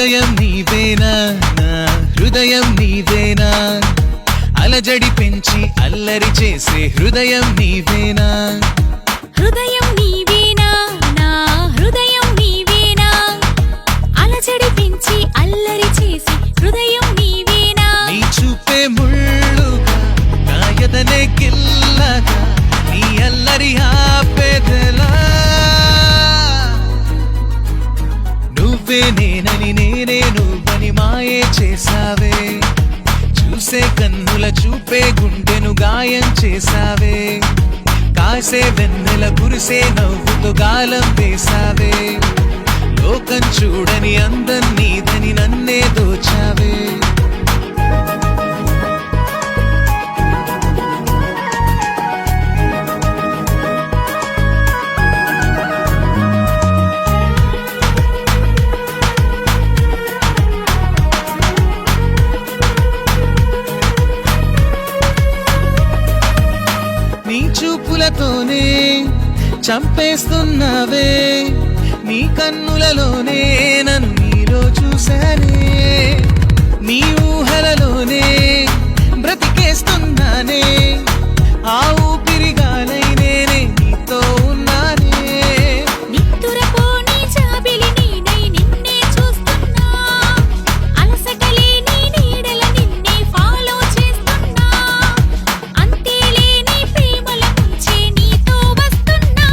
హృదయం నీవేనా నా హృదయం నీవేనా అలజడి పెంచి అల్లరి చేసే హృదయం నీవేనా హృదయం నీవేనా నా హృదయం నీవేనా అలజడి పెంచి అల్లరి చేసే హృదయం నీవేనా నీ చూపే ముళ్ళుగా నా ఎదనే గిల్లగా నీ అల్లరి ఆపేదెలా నువ్వే నేనని నేనే నువ్వని మాయే చేసావే చూసే కన్నుల చూపే గుండెను గాయం చేసావే కాసే వెన్నెల కురిసే నవ్వుతో గాలం వేసావే లోకం చూడని అందం నీదని నన్నే దోచావే నీ చూపులతోనే చంపేస్తున్నావే నీ కన్నులలోనే నన్ను నీలో చూశానే నీ ఊహలలోనే బ్రతికేస్తున్నానే ఆ ఊపిరిగాలై నేనే నీతో ఉన్నానే నిత్తురపోని జాబిలి నీడై నిన్నే చూస్తున్నా అలసటలేని నీడల నిన్నే ఫాలో చేస్తున్నా అంతేలేని ప్రేమల ముంచే నీతో వస్తున్నా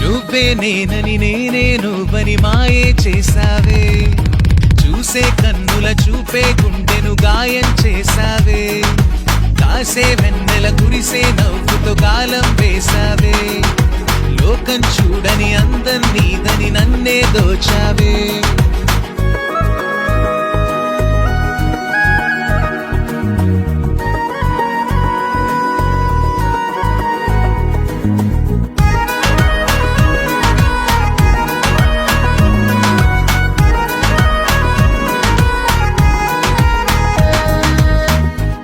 నువ్వే నేనని నేనే నువ్వని మాయే చేసావే చూసే కన్నుల చూపే గుండెను గాయం చేసావే కాసే వెన్నెల కురిసే నవ్వుతో గాలం వేసావే లోకం చూడని అందం నీదని నన్నే దోచావే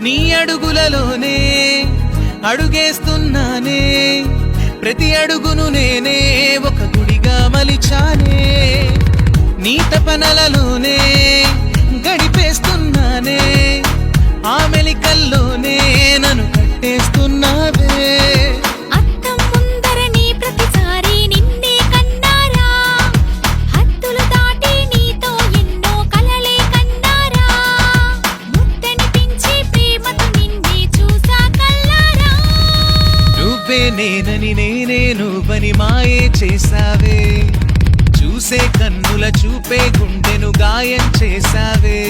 నీ అడుగులలోనే అడుగేస్తున్నానే ప్రతి అడుగును నేనే ఒక గుడిగా మలిచానే నీ తపనలలోనే గడిపేస్తున్నానే ఆ మెలికల్లోనే నన్ను కట్టేస్తున్నావే అద్దం ముందర నీ ప్రతిసారి నిన్నే కన్నారా హద్దులు దాటి నీతో ఎన్నో కలలే కన్నారా ముద్దనిపించి ప్రేమతో నిన్నే చూసా కల్లారా నువ్వే నేనని నేనే నువ్వని మాయే చేసావే చూసే కన్నుల చూపే గుండెను గాయం చేసావే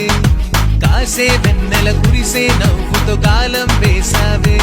కాసే వెన్నెల కురిసే నవ్వుతో గాలం వేసావే